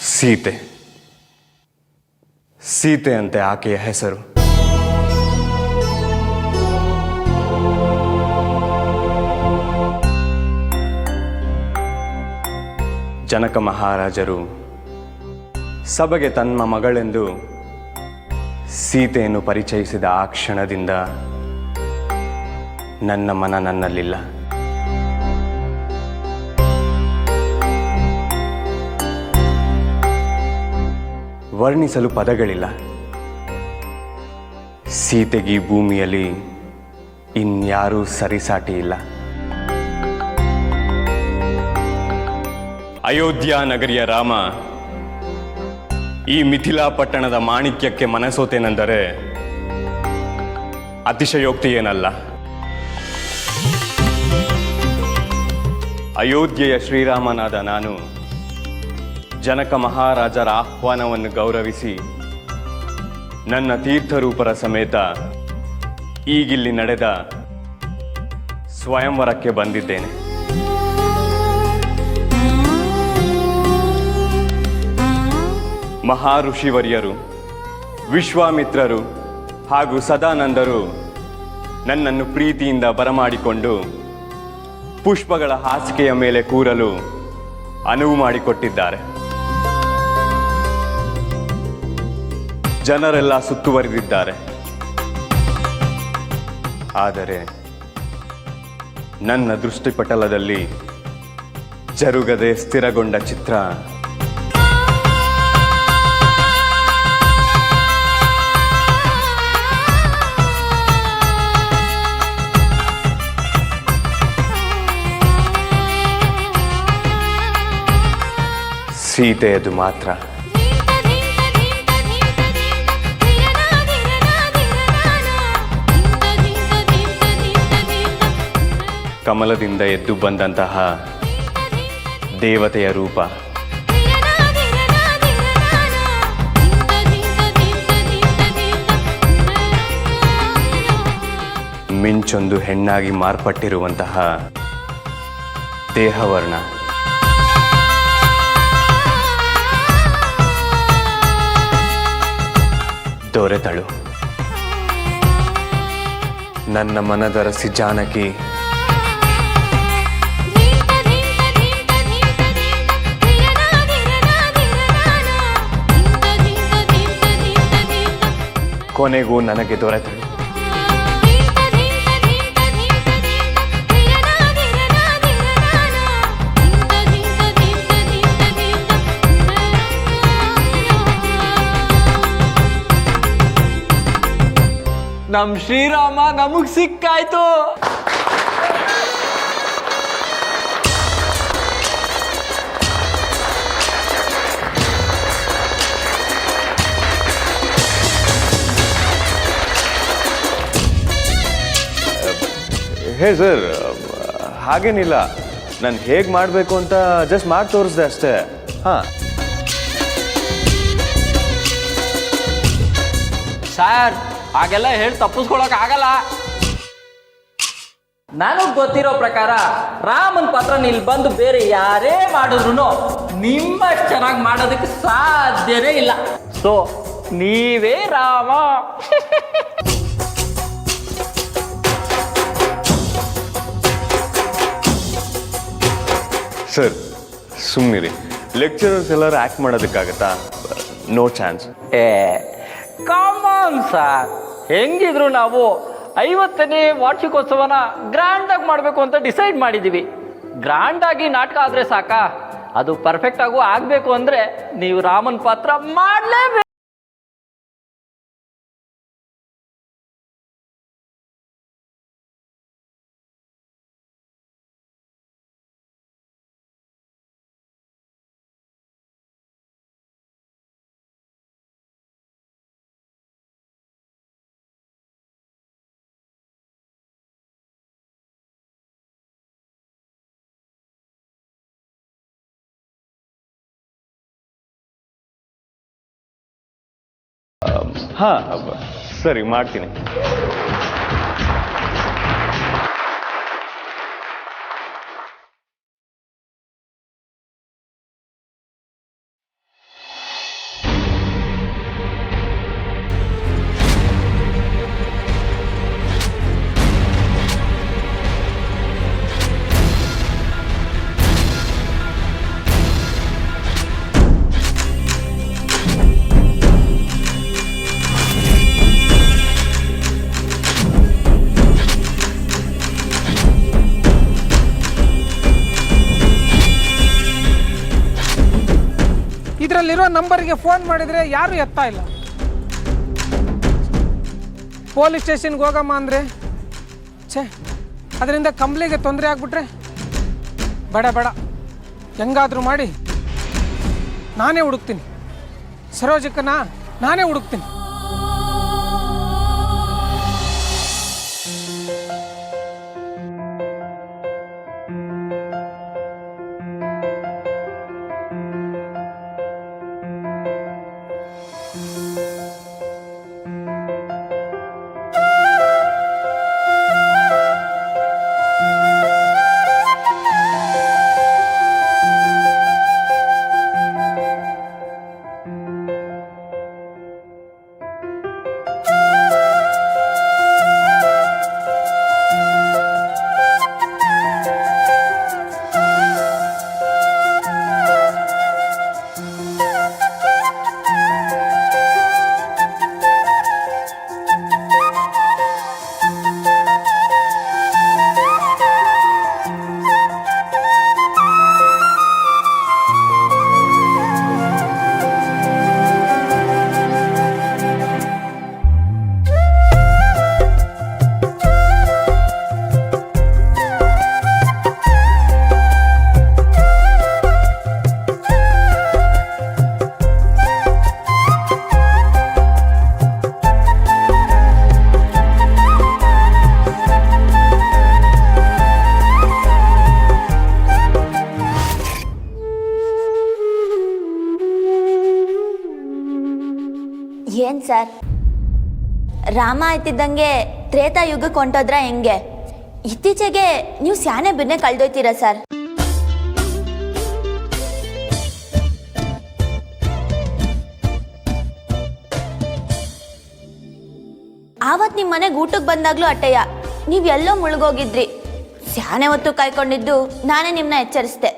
ಸೀತೆ. ಸೀತೆ ಅಂತೆ ಆಕೆಯ ಹೆಸರು. ಜನಕ ಮಹಾರಾಜರು ಸಭೆಗೆ ತನ್ನ ಮಗಳೆಂದು ಸೀತೆಯನ್ನು ಪರಿಚಯಿಸಿದ ಆ ಕ್ಷಣದಿಂದ ನನ್ನ ಮನ ನನ್ನಲ್ಲಿಲ್ಲ. ವರ್ಣಿಸಲು ಪದಗಳಿಲ್ಲ. ಸೀತೆಗೆ ಈ ಭೂಮಿಯಲ್ಲಿ ಇನ್ಯಾರೂ ಸರಿಸಾಟಿ ಇಲ್ಲ. ಅಯೋಧ್ಯ ನಗರಿಯ ರಾಮ ಈ ಮಿಥಿಲಾ ಪಟ್ಟಣದ ಮಾಣಿಕ್ಯಕ್ಕೆ ಮನಸೋತೇನೆಂದರೆ ಅತಿಶಯೋಕ್ತಿ ಏನಲ್ಲ. ಅಯೋಧ್ಯೆಯ ಶ್ರೀರಾಮನಾದ ನಾನು ಜನಕ ಮಹಾರಾಜರ ಆಹ್ವಾನವನ್ನು ಗೌರವಿಸಿ ನನ್ನ ತೀರ್ಥರೂಪರ ಸಮೇತ ಈಗಿಲ್ಲಿ ನಡೆದ ಸ್ವಯಂವರಕ್ಕೆ ಬಂದಿದ್ದೇನೆ. ಮಹಾಋಷಿವರ್ಯರು, ವಿಶ್ವಾಮಿತ್ರರು ಹಾಗೂ ಸದಾನಂದರು ನನ್ನನ್ನು ಪ್ರೀತಿಯಿಂದ ಬರಮಾಡಿಕೊಂಡು ಪುಷ್ಪಗಳ ಹಾಸಿಗೆಯ ಮೇಲೆ ಕೂರಲು ಅನುವು ಮಾಡಿಕೊಟ್ಟಿದ್ದಾರೆ. ಜನರೆಲ್ಲ ಸುತ್ತುವರಿದಿದ್ದಾರೆ. ಆದರೆ ನನ್ನ ದೃಷ್ಟಿಪಟಲದಲ್ಲಿ ಜರುಗದೆ ಸ್ಥಿರಗೊಂಡ ಚಿತ್ರ ಸೀತೆಯದು ಮಾತ್ರ. ಕಮಲದಿಂದ ಎದ್ದು ಬಂದಂತಹ ದೇವತೆಯ ರೂಪ. ಮಿಂಚೊಂದು ಹೆಣ್ಣಾಗಿ ಮಾರ್ಪಟ್ಟಿರುವಂತಹ ದೇಹವರ್ಣ. ದೊರೆತಳು ನನ್ನ ಮನದರಸಿ ಜಾನಕಿ. ಕೊನೆಗೂ ನನಗೆ ದೊರೆತಳು. ನಮ್ ಶ್ರೀರಾಮ ನಮಗ್ ಸಿಕ್ಕಾಯ್ತು. ಹೇ ಸರ್, ಹಾಗೇನಿಲ್ಲ. ನಾನು ಹೇಗೆ ಮಾಡಬೇಕು ಅಂತ ಜಸ್ಟ್ ಮಾಡಿ ತೋರಿಸ್ದೆ ಅಷ್ಟೇ. ಹಾಂ ಸರ್, ಹಾಗೆಲ್ಲ ಹೇಳಿ ತಪ್ಪಿಸ್ಕೊಳಕ್ ಆಗಲ್ಲ. ನನಗ್ ಗೊತ್ತಿರೋ ಪ್ರಕಾರ ರಾಮನ್ ಪಾತ್ರ ಇಲ್ಲಿ ಬಂದು ಬೇರೆ ಯಾರೇ ಮಾಡಿದ್ರು ನಿಮ್ಮಷ್ಟು ಚೆನ್ನಾಗಿ ಮಾಡೋದಕ್ಕೆ ಸಾಧ್ಯನೇ ಇಲ್ಲ. ಸೊ ನೀವೇ ರಾಮ. ಸರ್ ಸುಮ್ಮನಿರಿ. ಲೆಕ್ಚರರ್ಸ್ ಎಲ್ಲರೂ ಆ್ಯಕ್ಟ್ ಮಾಡೋದಕ್ಕಾಗತ್ತಾ? No chance. ಕಾಮನ್ ಸರ್, ಹೆಂಗಿದ್ರು ನಾವು 50ನೇ ವಾರ್ಷಿಕೋತ್ಸವನ ಗ್ರ್ಯಾಂಡಾಗಿ ಮಾಡಬೇಕು ಅಂತ ಡಿಸೈಡ್ ಮಾಡಿದ್ದೀವಿ. ಗ್ರ್ಯಾಂಡಾಗಿ ನಾಟಕ ಆದರೆ ಸಾಕಾ? ಅದು ಪರ್ಫೆಕ್ಟ್ ಆಗು ಆಗಬೇಕು ಅಂದರೆ ನೀವು ರಾಮನ್ ಪಾತ್ರ ಮಾಡಲೇಬೇಕು. ಹಾಂ ಸರಿ, ಮಾಡ್ತೀನಿ. ಇದರಲ್ಲಿರೋ ನಂಬರ್ಗೆ ಫೋನ್ ಮಾಡಿದರೆ ಯಾರೂ ಎತ್ತಾ ಇಲ್ಲ. ಪೊಲೀಸ್ ಸ್ಟೇಷನ್ಗೆ ಹೋಗಮ್ಮ ಅಂದರೆ ಛೇ, ಅದರಿಂದ ಕಂಪ್ನಿಗೆ ತೊಂದರೆ ಆಗ್ಬಿಟ್ರೆ ಬೇಡ ಬೇಡ, ಹೆಂಗಾದರೂ ಮಾಡಿ ನಾನೇ ಹುಡುಕ್ತೀನಿ, ಸರೋಜಕ್ಕನ ನಾನೇ ಹುಡುಕ್ತೀನಿ. ಏನ್ ಸರ್, ರಾಮ ಆಯ್ತಿದ್ದಂಗೆ ತ್ರೇತಾಯುಗಕ್ಕೆ ಹೊಂಟೋದ್ರ ಹೆಂಗೆ? ಇತ್ತೀಚೆಗೆ ನೀವು ಸ್ಯಾನೆ ಬಿನ್ನೆ ಕಳ್ದೊಯ್ತೀರಾ ಸರ್? ಆವತ್ತು ನಿಮ್ಮ ಮನೆಗೆ ಊಟಕ್ಕೆ ಬಂದಾಗ್ಲೂ ಅಟ್ಟಯ್ಯ, ನೀವು ಎಲ್ಲೋ ಮುಳುಗೋಗಿದ್ರಿ. ಸ್ಯಾನೆ ಹೊತ್ತು ಕಾಯ್ಕೊಂಡಿದ್ದು ನಾನೇ ನಿಮ್ಮನ್ನ ಎಚ್ಚರಿಸ್ದೆ.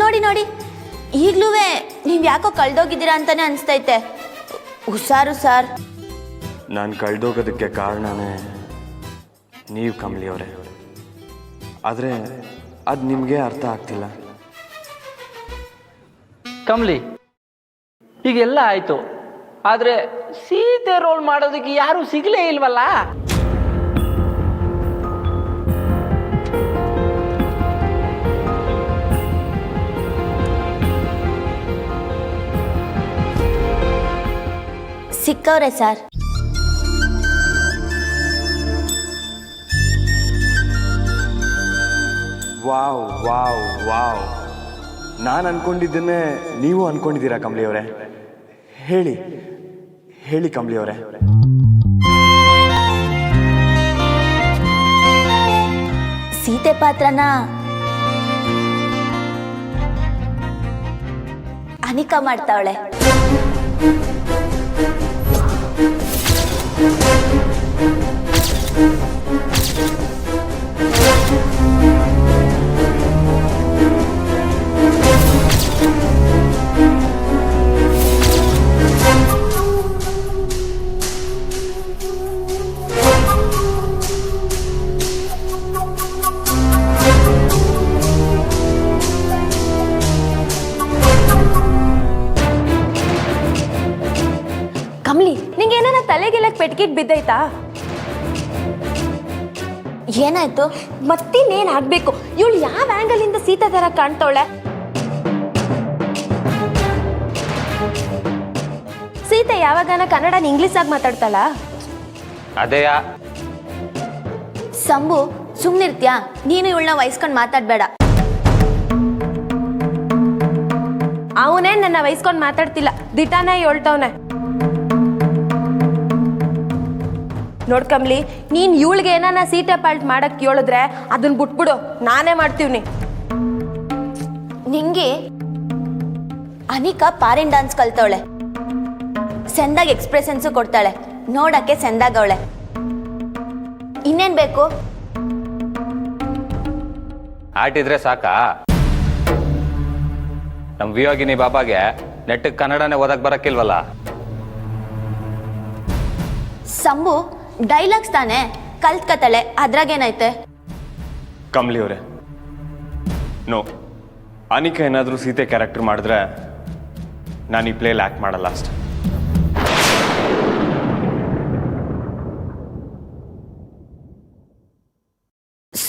ನೋಡಿ ನೋಡಿ, ಈಗ್ಲೂ ನೀವ್ ಯಾಕೋ ಕಳ್ದೋಗಿದ್ದೀರಾ ಅಂತಾನೆ ಅನ್ಸ್ತೈತೆ. ಹುಷಾರು ಸರ್. ನಾನು ಕಳ್ದೋಗೋದಕ್ಕೆ ಕಾರಣನೇ ನೀವು ಕಮಲಿ ಅವರೇ. ಆದರೆ ಅದು ನಿಮಗೆ ಅರ್ಥ ಆಗ್ತಿಲ್ಲ. ಕಮಲಿ, ಈಗೆಲ್ಲ ಆಯ್ತು, ಆದ್ರೆ ಸೀತೆ ರೋಲ್ ಮಾಡೋದಕ್ಕೆ ಯಾರು ಸಿಗ್ಲೇ ಇಲ್ವಲ್ಲ? ಸಿಕ್ಕವ್ರೆ ಸರ್. ವಾವ್ ವಾವ್ ವಾವ್, ನಾನು ಅನ್ಕೊಂಡಿದ್ದನ್ನೇ ನೀವು ಅನ್ಕೊಂಡಿದ್ದೀರಾ ಕಮಲಿ ಅವರೇ. ಹೇಳಿ ಹೇಳಿ ಕಮಲಿ ಅವರೇ. ಸೀತೆ ಪಾತ್ರನ ಅನಿಕಾ ಮಾಡ್ತಾವಳೆ. ಕಮಲಿ, ನಿಂಗೆ ಏನಾರ ತಲೆಗೆಲ್ಲ ಪೆಟ್ಕಿಟ್ ಬಿದ್ದೈತಾ? ಏನಾಯ್ತು? ಮತ್ತಿನ್ನೇನ್ ಆಗ್ಬೇಕು? ಇವಳು ಯಾವ ಆಂಗಲ್ ಇಂದ ಸೀತಾ ತರ ಕಾಣ್ತಾವಳೆ? ಸೀತೆ ಯಾವಾಗನ ಕನ್ನಡನ ಇಂಗ್ಲಿಷ್ ಆಗಿ ಮಾತಾಡ್ತಾಳ? ಅದೇಯಾ ಸಂಭು, ಸುಮ್ನಿರ್ತ್ಯಾ? ನೀನು ಇವಳನ್ನ ವಹಿಸ್ಕೊಂಡು ಮಾತಾಡ್ಬೇಡ. ಅವನೇ ನನ್ನ ವಹಿಸ್ಕೊಂಡು ಮಾತಾಡ್ತಿಲ್ಲ, ದಿಟಾನ ಹೇಳ್ತವನೆ. ನೋಡ್ ಕಮ್ಲಿ, ನೀನ್ ಇವಳಿಗೆ ಏನಾನ ಸೀಟೆ ಪಾಲ್ಟ್ ಮಾಡಕ್ ಹೇಳಿದ್ರೆ ಅದನ್ನ ಬಿಟ್ಬಿಡು, ನಾನೇ ಮಾಡ್ತೀವ್ನಿ. ನಿಂಗೆ ಅನಿಕಾ ಪಾರಿನ್ ಡಾನ್ಸ್ ಕಲ್ತವಳೆ, ಸೆಂದಾಗ್ ಎಕ್ಸ್ಪ್ರೆಷನ್ಸು ಕೊಡ್ತಾಳೆ, ನೋಡಕ್ಕೆ ಸೆಂದಾಗವಳೆ. ಇನ್ನೇನ್ ಬೇಕು? ಆಟಿದ್ರೆ ಸಾಕಾ? ನಮ್ ವಿಯೋಗಿನಿ ಬಾಬಾಗೆ ನೆಟ್ಟಿಗೆ ಕನ್ನಡನೇ ಓದಕ್ ಬರಕ್ಕಿಲ್ವಲ್ಲ? ಸಂಭು, ಡೈಲಾಗ್ಸ್ ತಾನೆ ಕಲ್ತ್ಕತಾಳೆ, ಅದ್ರಾಗೇನೈತೆ? ಕಮಲಿ ಅವರೇ, ನೋ, ಅನಿಕಾ ಏನಾದರೂ ಸೀತೆ ಕ್ಯಾರೆಕ್ಟರ್ ಮಾಡಿದ್ರೆ ನಾನು ಈ ಪ್ಲೇಲಿ ಆ್ಯಕ್ಟ್ ಮಾಡಲ್ಲ ಅಷ್ಟೆ.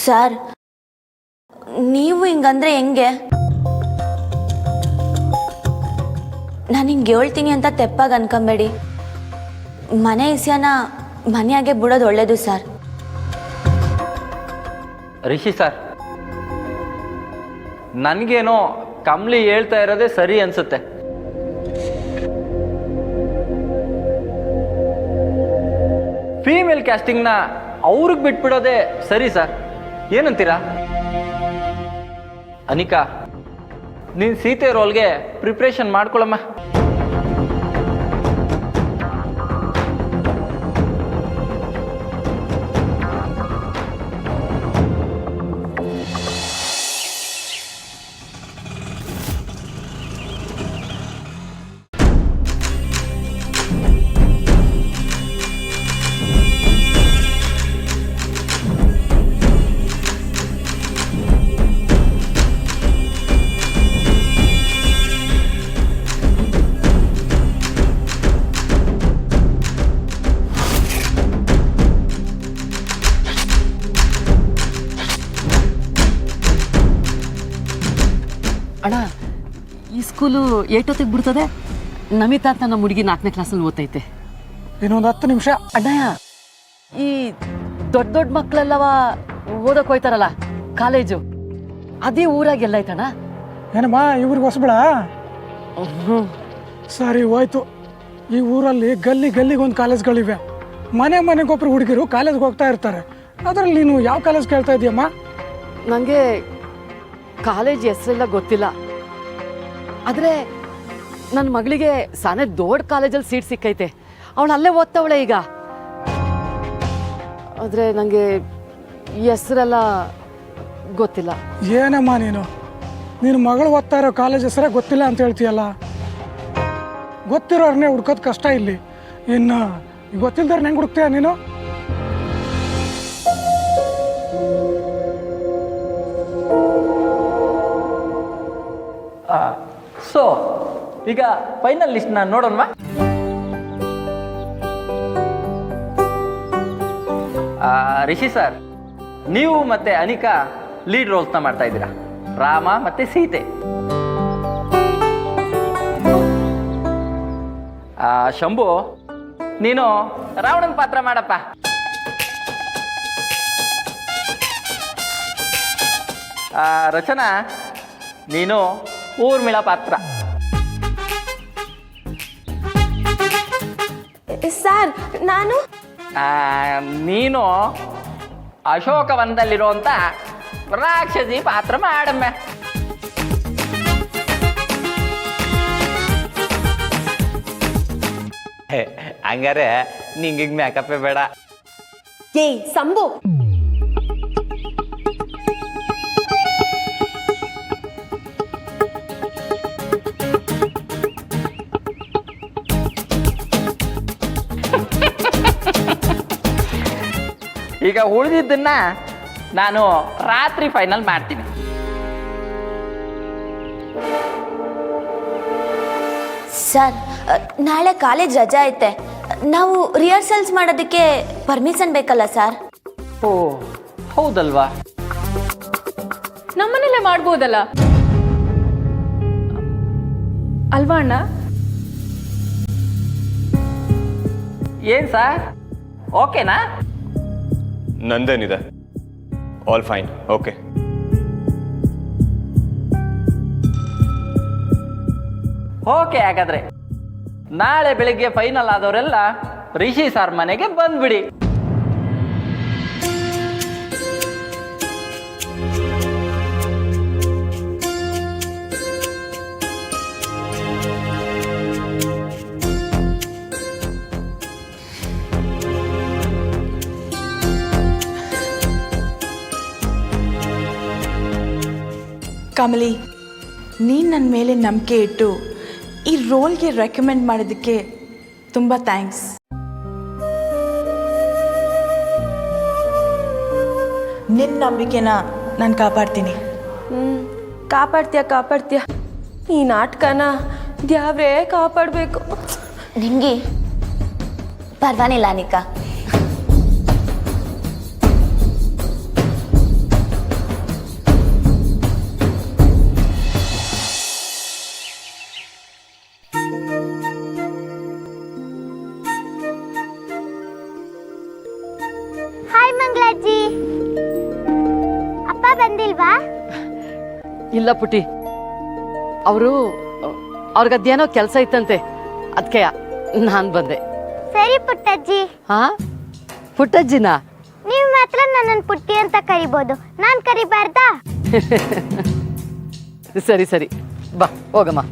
ಸರ್, ನೀವು ಹಿಂಗಂದ್ರೆ ಹೆಂಗೆ? ನಾನು ಹಿಂಗೆ ಹೇಳ್ತೀನಿ ಅಂತ ತೆಪ್ಪಾಗಿ ಅನ್ಕೊಂಬೇಡಿ. ಮನೆ ವಿಷಯನ ಮನೆಯಾಗೆ ಬಿಡೋದು ಒಳ್ಳೇದು ಸರ್. ರಿಷಿ ಸರ್, ನನಗೇನೋ ಕಮ್ಲಿ ಹೇಳ್ತಾ ಇರೋದೇ ಸರಿ ಅನ್ಸುತ್ತೆ. ಫೀಮೇಲ್ ಕ್ಯಾಸ್ಟಿಂಗ್ನ ಅವ್ರಿಗೆ ಬಿಟ್ಬಿಡೋದೇ ಸರಿ ಸರ್. ಏನಂತೀರಾ? ಅನಿಕಾ, ನೀನು ಸೀತೆ ರೋಲ್ಗೆ ಪ್ರಿಪ್ರೇಷನ್ ಮಾಡ್ಕೊಳಮ್ಮ. ಅಣ್ಣ, ಈ ಸ್ಕೂಲು ಏಟೊತ್ತಿಗೆ ಬಿಡ್ತದೆ? ನಮಿತಾ ಅಂತ ನಮ್ಮ ಹುಡುಗಿ 4ನೇ ಕ್ಲಾಸಲ್ಲಿ ಓದ್ತೈತೆ. ಇನ್ನೊಂದು 10 ನಿಮಿಷ. ಅಣ್ಣಯ್ಯ, ಈ ದೊಡ್ಡ ದೊಡ್ಡ ಮಕ್ಕಳೆಲ್ಲವ ಓದಕ್ಕೆ ಹೋಯ್ತಾರಲ್ಲ ಕಾಲೇಜು, ಅದೇ ಊರಾಗ ಎಲ್ಲ ಐತಣ್ಣ? ಏನಮ್ಮ, ಇವ್ರಿಗೆ ಹೊಸಬೇಡ. ಸರಿ ಹೋಯ್ತು. ಈ ಊರಲ್ಲಿ ಗಲ್ಲಿಗೊಂದು ಕಾಲೇಜ್ಗಳಿವೆ. ಮನೆಗೊಬ್ಬರು ಹುಡುಗಿರು ಕಾಲೇಜ್ಗೆ ಹೋಗ್ತಾ ಇರ್ತಾರೆ. ಅದರಲ್ಲಿ ನೀನು ಯಾವ ಕಾಲೇಜ್ ಕೇಳ್ತಾ ಇದೀಯಮ್ಮ? ನನಗೆ ಕಾಲೇಜ್ ಹೆಸರೆಲ್ಲ ಗೊತ್ತಿಲ್ಲ, ಆದರೆ ನನ್ನ ಮಗಳಿಗೆ ಸಾನೆ ದೊಡ್ಡ ಕಾಲೇಜಲ್ಲಿ ಸೀಟ್ ಸಿಕ್ಕೈತೆ. ಅವಳು ಅಲ್ಲೇ ಓದ್ತಾವಳೆ ಈಗ. ಆದರೆ ನನಗೆ ಹೆಸರೆಲ್ಲ ಗೊತ್ತಿಲ್ಲ. ಏನಮ್ಮ ನೀನು ಮಗಳು ಓದ್ತಾ ಇರೋ ಕಾಲೇಜ್ ಹೆಸರೇ ಗೊತ್ತಿಲ್ಲ ಅಂತ ಹೇಳ್ತೀಯಲ್ಲ. ಗೊತ್ತಿರೋರ್ನೇ ಹುಡ್ಕೋದು ಕಷ್ಟ ಇಲ್ಲಿ. ಇನ್ನು ಗೊತ್ತಿಲ್ದಾರ ಹೆಂಗೆ ಹುಡುಕ್ತೀಯ ನೀನು? ಸೊ ಈಗ ಫೈನಲ್ ಲಿಸ್ಟ್ನ ನೋಡೋಣ. ರಿಷಿ ಸರ್, ನೀವು ಮತ್ತೆ ಅನಿಕಾ ಲೀಡ್ ರೋಲ್ಸ್ನ ಮಾಡ್ತಾ ಇದ್ದೀರಾ, ರಾಮ ಮತ್ತೆ ಸೀತೆ. ಶಂಭು, ನೀನು ರಾವಣನ ಪಾತ್ರ ಮಾಡಪ್ಪ. ರಚನಾ, ನೀನು ಊರ್ಮಿಳಾ ಪಾತ್ರ. ಸರ್, ನಾನು ನೀನು ಅಶೋಕವನದಲ್ಲಿರುವಂಥ ರಾಕ್ಷಸಿ ಪಾತ್ರ ಮಾಡಮ್ಮ. ಹಂಗಾರೆ ನಿಂಗೆ ಮೇಕಪ್ಪೇ ಬೇಡ. ಏಯ್ ಸಂಭು, ಈಗ ಉಳಿದಿದ್ದನ್ನ ನಾನು ರಾತ್ರಿ ಫೈನಲ್ ಮಾಡ್ತೀನಿ. ಸರ್, ನಾಳೆ ಕಾಲೇಜ್ ರಜಾ ಐತೆ. ನಾವು ರಿಹರ್ಸಲ್ಸ್ ಮಾಡೋದಕ್ಕೆ ಪರ್ಮಿಷನ್ ಬೇಕಲ್ಲ ಸರ್? ಓ ಹೌದಲ್ವಾ? ನಮ್ಮನೇಲೆ ಮಾಡ್ಬೋದಲ್ಲ ಅಲ್ವಾ ಅಣ್ಣ? ಏನ್ ಸರ್, ಓಕೆನಾ? ನಂದೇನಿದೆ, ಆಲ್ ಫೈನ್, ಓಕೆ. ಓಕೆ, ಹಾಗಾದ್ರೆ ನಾಳೆ ಬೆಳಿಗ್ಗೆ ಫೈನಲ್ ಆದವರೆಲ್ಲ ರಿಷಿ ಸರ್ ಮನೆಗೆ ಬಂದ್ಬಿಡಿ. ಕಮಲಿ, ನೀನು ನನ್ನ ಮೇಲೆ ನಂಬಿಕೆ ಇಟ್ಟು ಈ ರೋಲ್ಗೆ ರೆಕಮೆಂಡ್ ಮಾಡೋದಕ್ಕೆ ತುಂಬ ಥ್ಯಾಂಕ್ಸ್. ನಿನ್ನ ನಂಬಿಕೆನ ನಾನು ಕಾಪಾಡ್ತೀನಿ. ಕಾಪಾಡ್ತೀಯ ಈ ನಾಟಕನ ದ್ಯಾವ್ರೇ ಕಾಪಾಡಬೇಕು. ನಿಂಗೆ ಪರ್ವಾಗಿಲ್ಲ ಅನಿಕಾ. ಹಾಯ್ ಮಂಗಳಜ್ಜಿ, ಅಪ್ಪ ಬಂದಿಲ್ವಾ? ಇಲ್ಲ ಪುಟಿ, ಅವ್ರಿಗದೇನೋ ಕೆಲಸ ಇತ್ತಂತೆ, ಅದಕ್ಕೆ ನಾನು ಬಂದೆ. ಸರಿ ಪುಟ್ಟಜ್ಜಿ. ಹಾ ಪುಟ್ಟಜ್ಜಿನ? ನೀವು ಮಾತ್ರ ನನ್ನನ್ನು ಪುಟ್ಟಿ ಅಂತ ಕರಿಬೋದು, ನಾನು ಕರಿಬಾರ್ದಾ? ಸರಿ ಬಾ ಹೋಗಮ್ಮ.